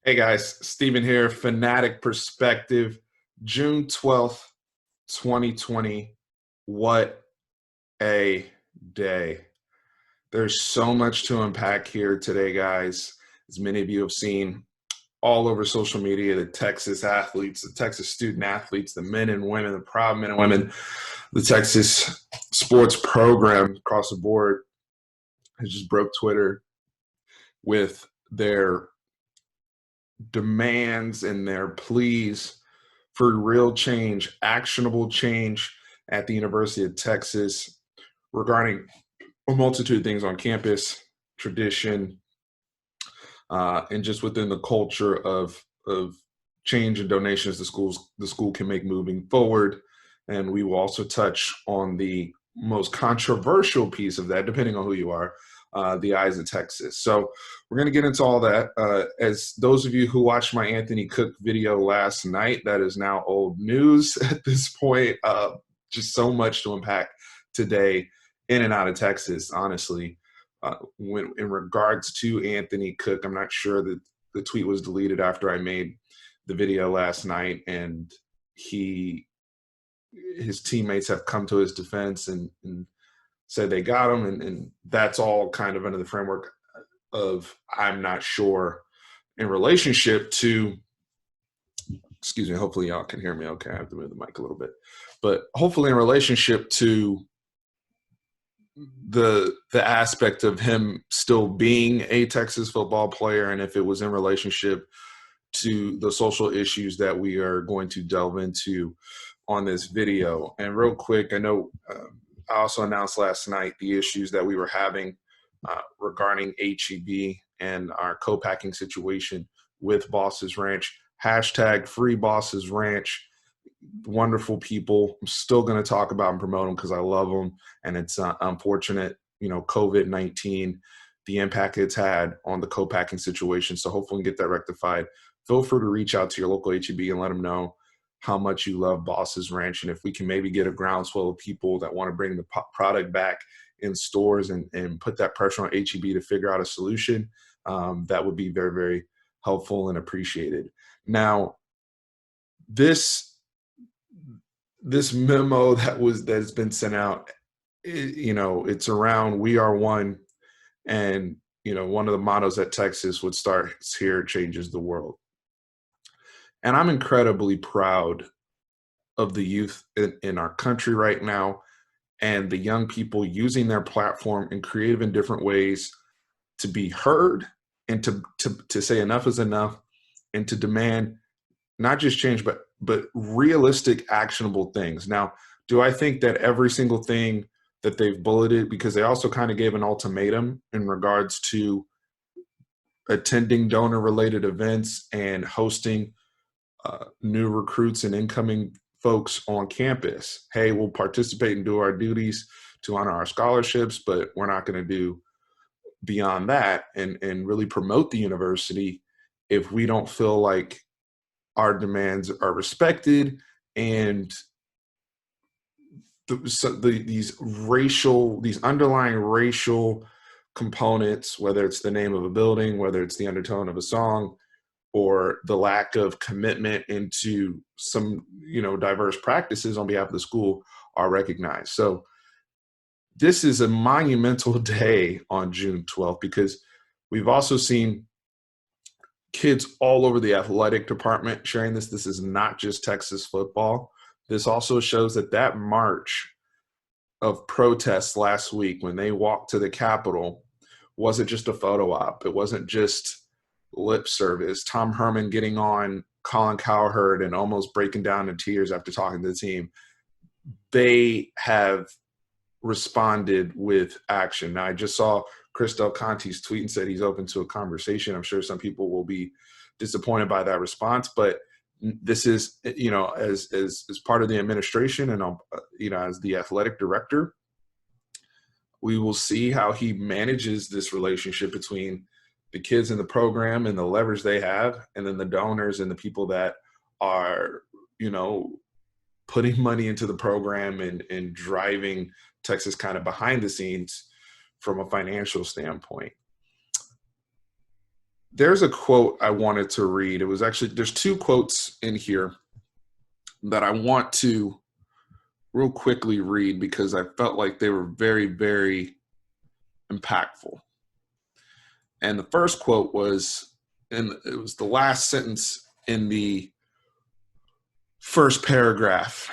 Hey guys, Steven here, Fanatic Perspective, June 12th, 2020. What a day. There's so much to unpack here today, guys. As many of you have seen all over social media, the Texas athletes, the Texas student athletes, the men and women, the proud men and women, the Texas sports program across the board has just broke Twitter with their demands and their pleas for real change, actionable change at the University of Texas regarding a multitude of things on campus, tradition, and just within the culture of change and donations the school can make moving forward. And we will also touch on the most controversial piece of that, depending on who you are, the eyes of Texas. So we're going to get into all that. As those of you who watched my Anthony Cook video last night, that is now old news at this point. Just so much to unpack today in and out of Texas, honestly. When in regards to Anthony Cook, I'm not sure that the tweet was deleted after I made the video last night, and his teammates have come to his defense and said they got him, and that's all kind of under the framework of I'm not sure in relationship to, excuse me, hopefully y'all can hear me okay. I have to move the mic a little bit. But hopefully in relationship to the aspect of him still being a Texas football player, and if it was in relationship to the social issues that we are going to delve into on this video. And real quick, I know I also announced last night the issues that we were having regarding HEB and our co-packing situation with Boss's Ranch. Hashtag free Boss's Ranch. Wonderful people. I'm still going to talk about and promote them because I love them. And it's unfortunate, COVID-19, the impact it's had on the co-packing situation. So hopefully we can get that rectified. Feel free to reach out to your local HEB and let them know how much you love Boss's Ranch. And if we can maybe get a groundswell of people that want to bring the product back in stores and put that pressure on HEB to figure out a solution, that would be very, very helpful and appreciated. Now, this memo that's been sent out, it's around "We Are One," and one of the mottos at Texas would start here, changes the world. And I'm incredibly proud of the youth in our country right now, and the young people using their platform in creative and different ways to be heard and to say enough is enough, and to demand not just change, but realistic, actionable things. Now, do I think that every single thing that they've bulleted, because they also kind of gave an ultimatum in regards to attending donor-related events and hosting new recruits and incoming folks on campus. Hey, we'll participate and do our duties to honor our scholarships, but we're not going to do beyond that and really promote the university if we don't feel like our demands are respected, and these underlying racial components, whether it's the name of a building, whether it's the undertone of a song, or the lack of commitment into some, diverse practices on behalf of the school, are recognized. So this is a monumental day on June 12th, because we've also seen kids all over the athletic department sharing this. This is not just Texas football. This also shows that march of protests last week when they walked to the Capitol wasn't just a photo op. It wasn't just lip service. Tom Herman getting on Colin Cowherd and almost breaking down in tears after talking to the team. They have responded with action. Now, I just saw Chris Del Conte's tweet and said he's open to a conversation. I'm sure some people will be disappointed by that response, but this is, as part of the administration and, as the athletic director, we will see how he manages this relationship between the kids in the program and the leverage they have, and then the donors and the people that are, putting money into the program and driving Texas kind of behind the scenes from a financial standpoint. There's a quote I wanted to read. It was actually, there's two quotes in here that I want to real quickly read because I felt like they were very, very impactful. And the first quote was, and it was the last sentence in the first paragraph.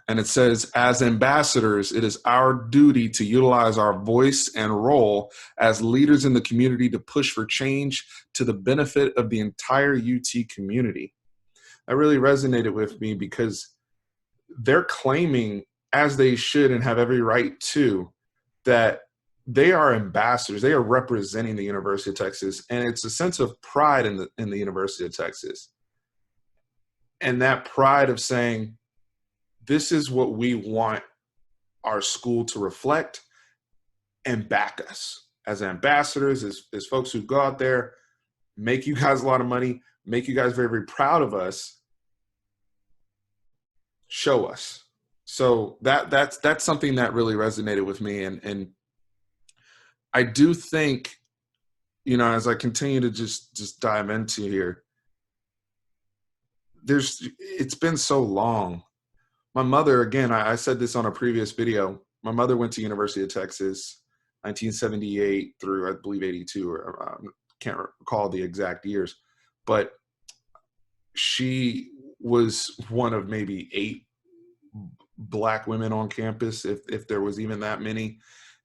And it says, as ambassadors, it is our duty to utilize our voice and role as leaders in the community to push for change to the benefit of the entire UT community. That really resonated with me because they're claiming, as they should and have every right to, that they are ambassadors. They are representing the University of Texas, and it's a sense of pride in the University of Texas. And that pride of saying, this is what we want our school to reflect and back us as ambassadors, as folks who go out there, make you guys a lot of money, make you guys very, very proud of us, show us. So that's something that really resonated with me. And I do think, as I continue to just dive into here, it's been so long. My mother, again, I said this on a previous video, my mother went to University of Texas, 1978 through, I believe, 82, or can't recall the exact years, but she was one of maybe 8 Black women on campus, if there was even that many,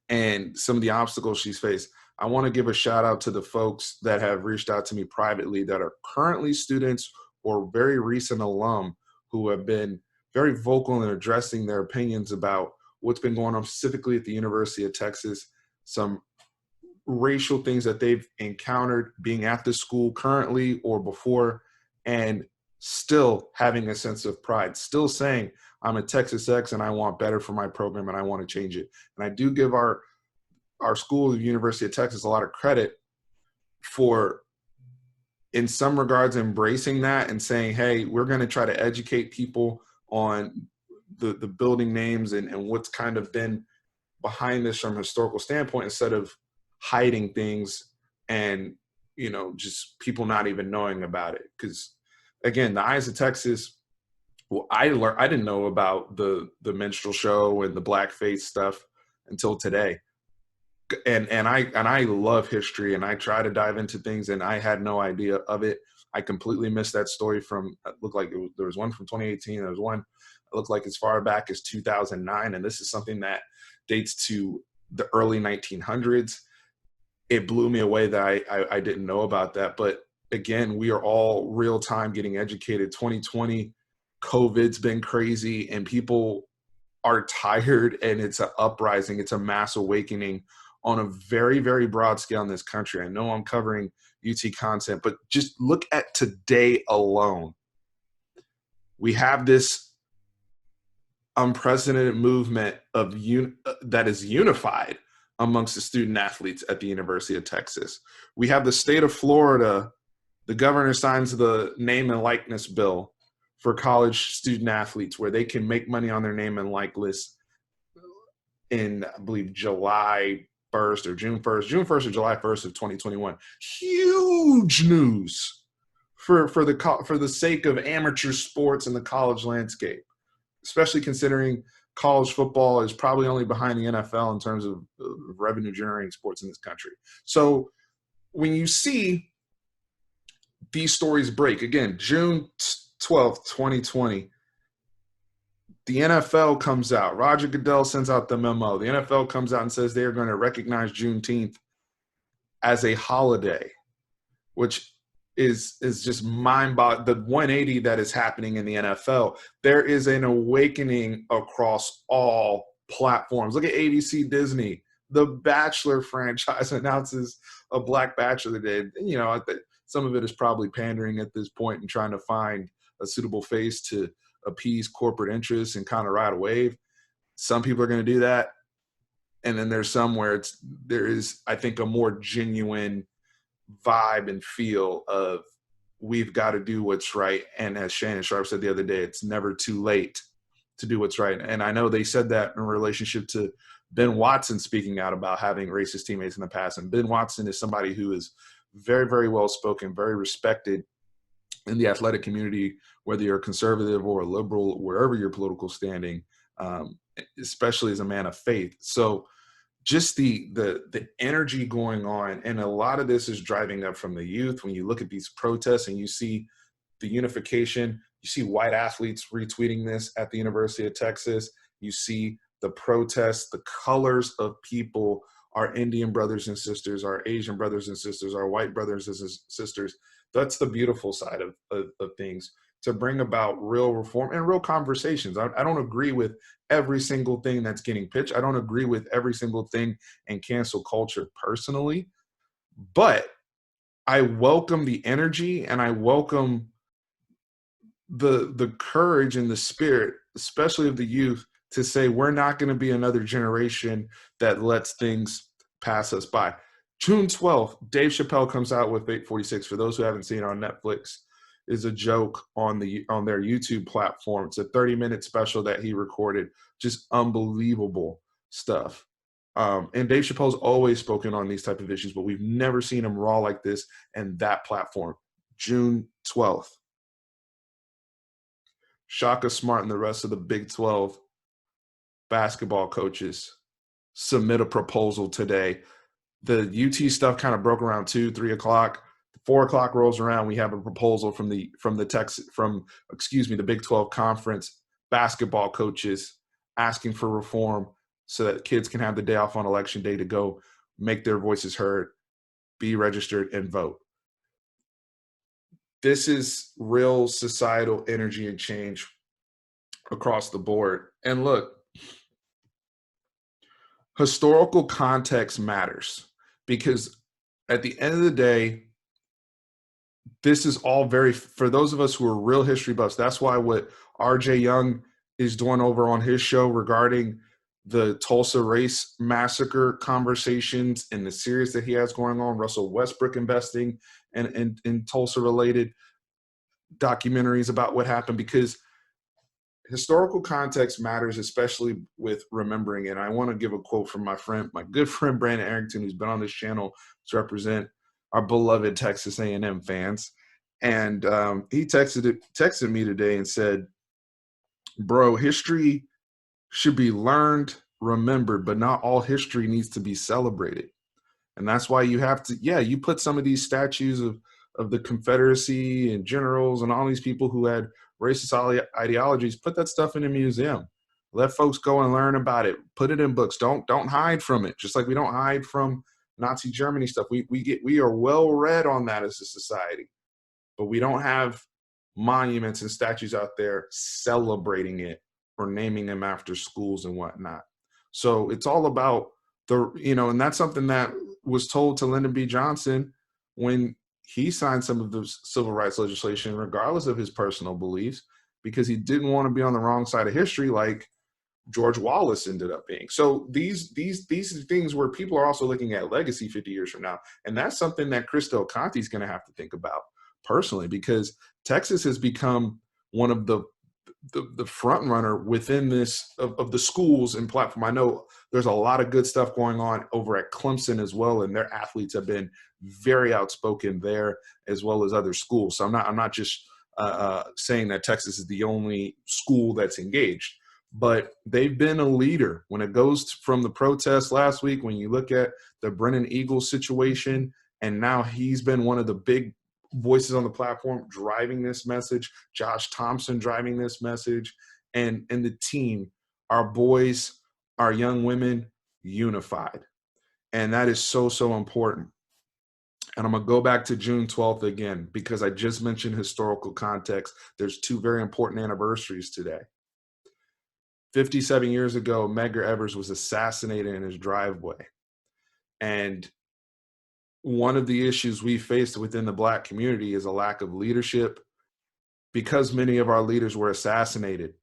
and some of the obstacles she's faced. I want to give a shout out to the folks that have reached out to me privately that are currently students or very recent alum who have been very vocal in addressing their opinions about what's been going on specifically at the University of Texas, some racial things that they've encountered being at the school currently or before, and still having a sense of pride, still saying, I'm a Texas X and I want better for my program and I want to change it. And I do give our school, the University of Texas, a lot of credit for, in some regards, embracing that and saying, hey, we're going to try to educate people on the building names and what's kind of been behind this from a historical standpoint, instead of hiding things and, just people not even knowing about it. Because, again, the Eyes of Texas, well, I didn't know about the minstrel show and the blackface stuff until today. And I love history, and I try to dive into things, and I had no idea of it. I completely missed that story from, it looked like there was one from 2018. There was one, it looked like as far back as 2009. And this is something that dates to the early 1900s. It blew me away that I didn't know about that. But again, we are all real time getting educated. 2020, COVID's been crazy, and people are tired, and it's an uprising. It's a mass awakening on a very, very broad scale in this country. I know I'm covering UT content, but just look at today alone. We have this unprecedented movement that is unified amongst the student athletes at the University of Texas. We have the state of Florida, the governor signs the name and likeness bill for college student athletes, where they can make money on their name and likeness in, I believe, July 1st or June 1st or July 1st of 2021. Huge news for the sake of amateur sports in the college landscape, especially considering college football is probably only behind the NFL in terms of revenue generating sports in this country. So when you see these stories break, again, June 12th, 2020, the NFL comes out. Roger Goodell sends out the memo. The NFL comes out and says they are going to recognize Juneteenth as a holiday, which is just mind-boggling. The 180 that is happening in the NFL. There is an awakening across all platforms. Look at ABC Disney. The Bachelor franchise announces a Black Bachelor today. I think some of it is probably pandering at this point and trying to find a suitable face to appease corporate interests and kind of ride a wave. Some people are going to do that. And then there's some where there is, I think, a more genuine vibe and feel of, we've got to do what's right. And as Shannon Sharp said the other day, it's never too late to do what's right. And I know they said that in relationship to Ben Watson speaking out about having racist teammates in the past. And Ben Watson is somebody who is very, very well spoken, very respected in the athletic community, whether you're a conservative or a liberal, wherever your political standing, especially as a man of faith. So just the energy going on, and a lot of this is driving up from the youth. When you look at these protests and you see the unification, you see white athletes retweeting this at the University of Texas, you see the protests, the colors of people, our Indian brothers and sisters, our Asian brothers and sisters, our white brothers and sisters. That's the beautiful side of things, to bring about real reform and real conversations. I don't agree with every single thing that's getting pitched. I don't agree with every single thing in cancel culture personally, but I welcome the energy, and I welcome the courage and the spirit, especially of the youth, to say we're not going to be another generation that lets things pass us by. June 12th, Dave Chappelle comes out with 846. For those who haven't seen it on Netflix, is a joke on their YouTube platform. It's a 30-minute special that he recorded. Just unbelievable stuff. And Dave Chappelle's always spoken on these type of issues, but we've never seen him raw like this and that platform. June 12th. Shaka Smart and the rest of the Big 12 basketball coaches submit a proposal today. The UT stuff kind of broke around 2, 3 o'clock. 4 o'clock rolls around. We have a proposal from the Big 12 conference basketball coaches asking for reform so that kids can have the day off on election day to go make their voices heard, be registered, and vote. This is real societal energy and change across the board. And look, historical context matters, because at the end of the day, this is all for those of us who are real history buffs. That's why what RJ Young is doing over on his show regarding the Tulsa race massacre conversations and the series that he has going on, Russell Westbrook investing in Tulsa related documentaries about what happened, because historical context matters, especially with remembering it. I want to give a quote from my good friend Brandon Arrington, who's been on this channel to represent our beloved Texas A&M fans. And he texted me today and said, bro, history should be learned, remembered, but not all history needs to be celebrated. And that's why you have to, you put some of these statues of the Confederacy and generals and all these people who had racist ideologies, put that stuff in a museum. Let folks go and learn about it. Put it in books. Don't hide from it. Just like we don't hide from Nazi Germany stuff. We are well read on that as a society, but we don't have monuments and statues out there celebrating it or naming them after schools and whatnot. So it's all about and that's something that was told to Lyndon B. Johnson when he signed some of the civil rights legislation, regardless of his personal beliefs, because he didn't want to be on the wrong side of history like George Wallace ended up being. So these things where people are also looking at legacy 50 years from now. And that's something that Chris Del Conte is going to have to think about personally, because Texas has become one of the front runner within this of the schools and platform. I know there's a lot of good stuff going on over at Clemson as well, and their athletes have been very outspoken there as well as other schools. So I'm not just saying that Texas is the only school that's engaged, but they've been a leader when it goes from the protest last week. When you look at the Brennan Eagles situation, and now he's been one of the big voices on the platform driving this message, Josh Thompson driving this message, and the team, our boys, our young women, unified. And that is so, so important. And I'm going to go back to June 12th again, because I just mentioned historical context. There's 2 very important anniversaries today. 57 years ago, Medgar Evers was assassinated in his driveway. And one of the issues we faced within the Black community is a lack of leadership, because many of our leaders were assassinated.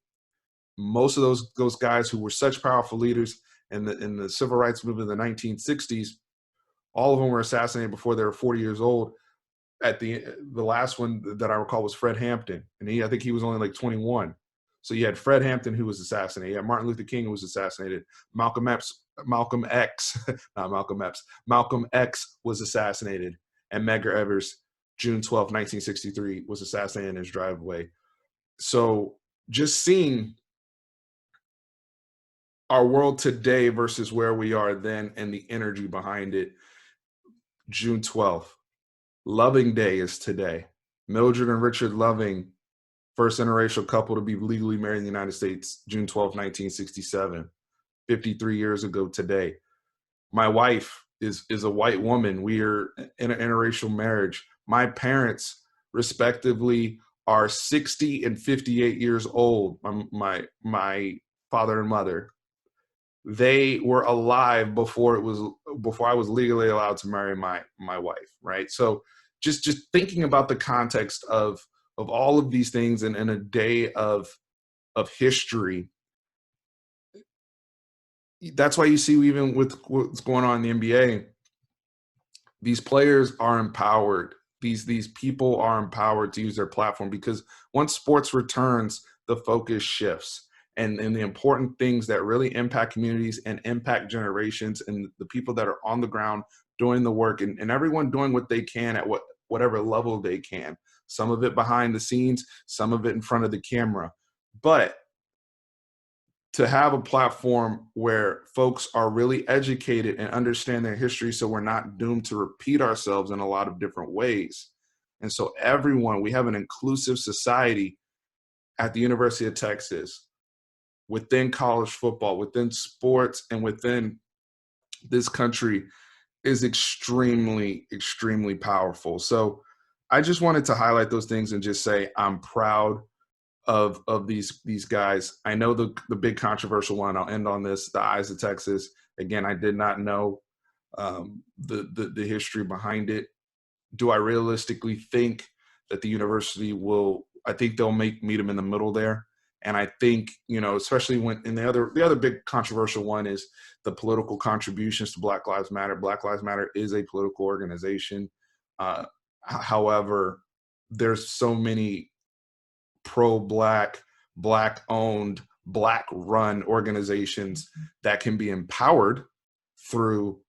Most of those guys who were such powerful leaders in the civil rights movement in the 1960s, all of them were assassinated before they were 40 years old. At the last one that I recall was Fred Hampton, and I think he was only like 21. So you had Fred Hampton, who was assassinated. You had Martin Luther King, who was assassinated. Malcolm X was assassinated. and Medgar Evers, June 12th, 1963, was assassinated in his driveway. So just seeing our world today versus where we are then and the energy behind it. June 12th, Loving Day is today. Mildred and Richard Loving, first interracial couple to be legally married in the United States, June 12th, 1967, 53 years ago today. My wife is a white woman. We are in an interracial marriage. My parents, respectively, are 60 and 58 years old. My father and mother. They were alive before I was legally allowed to marry my wife, right? So just thinking about the context of all of these things and in a day of history. That's why you see, even with what's going on in the NBA, these players are empowered. These people are empowered to use their platform, because once sports returns, the focus shifts. And the important things that really impact communities and impact generations, and the people that are on the ground doing the work, and everyone doing what they can at whatever level they can. Some of it behind the scenes, some of it in front of the camera. But to have a platform where folks are really educated and understand their history, so we're not doomed to repeat ourselves in a lot of different ways. And so everyone, we have an inclusive society at the University of Texas, within college football, within sports, and within this country, is extremely, extremely powerful. So I just wanted to highlight those things and just say I'm proud of these guys. I know the big controversial one. I'll end on this: the Eyes of Texas. Again, I did not know the history behind it. Do I realistically think that the university will? I think they'll meet them in the middle there. And I think, especially when, and the other big controversial one is the political contributions to Black Lives Matter. Black Lives Matter is a political organization. However, there's so many pro-Black, Black-owned, Black-run organizations that can be empowered through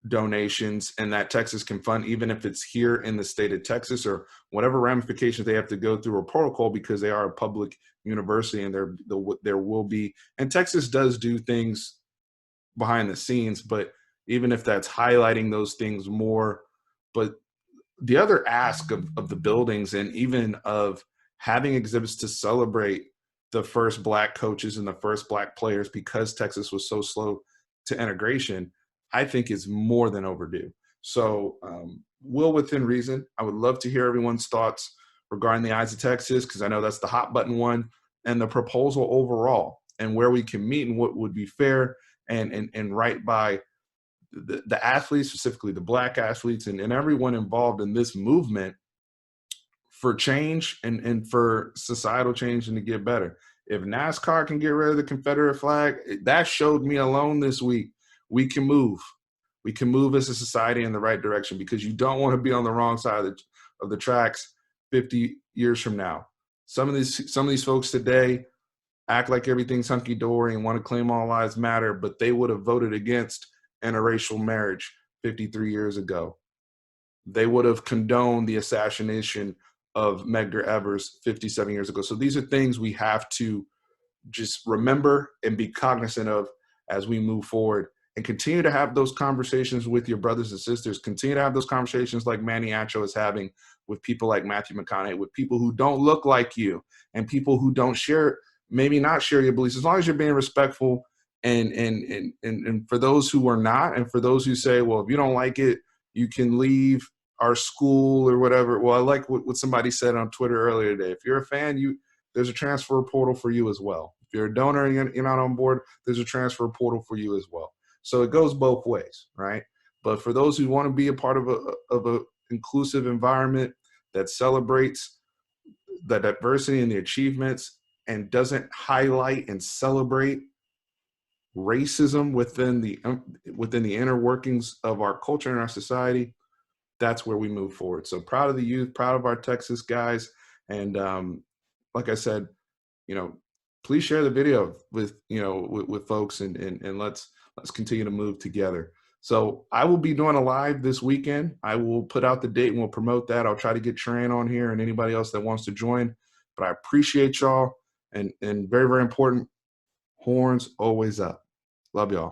donations, and that Texas can fund, even if it's here in the state of Texas, or whatever ramifications they have to go through, or protocol, because they are a public university, and there will be, and Texas does do things behind the scenes, but even if that's highlighting those things more. But the other ask of the buildings, and even of having exhibits to celebrate the first Black coaches and the first Black players, because Texas was so slow to integration, I think is more than overdue. So, will within reason, I would love to hear everyone's thoughts regarding the Eyes of Texas, because I know that's the hot button one, and the proposal overall, and where we can meet, and what would be fair and right by the athletes, specifically the Black athletes, and everyone involved in this movement for change, and for societal change, and to get better. If NASCAR can get rid of the Confederate flag, that showed me alone this week, we can move. We can move as a society in the right direction, because you don't want to be on the wrong side of the tracks 50 years from now. Some of these folks today act like everything's hunky-dory and want to claim all lives matter, but they would have voted against interracial marriage 53 years ago. They would have condoned the assassination of Medgar Evers 57 years ago. So these are things we have to just remember and be cognizant of as we move forward, and continue to have those conversations with your brothers and sisters. Continue to have those conversations like Manny Acho is having with people like Matthew McConaughey, with people who don't look like you, and people who don't maybe not share your beliefs, as long as you're being respectful. And for those who are not, and for those who say, well, if you don't like it, you can leave our school or whatever. Well, I like what somebody said on Twitter earlier today. If you're a fan, there's a transfer portal for you as well. If you're a donor and you're not on board, there's a transfer portal for you as well. So it goes both ways, right? But for those who want to be a part of a inclusive environment that celebrates the diversity and the achievements, and doesn't highlight and celebrate racism within the inner workings of our culture and our society, that's where we move forward. So proud of the youth, proud of our Texas guys, and like I said, please share the video with folks, and let's continue to move together. So I will be doing a live this weekend. I will put out the date and we'll promote that. I'll try to get Tran on here and anybody else that wants to join. But I appreciate y'all, and very, very important, horns always up. Love y'all.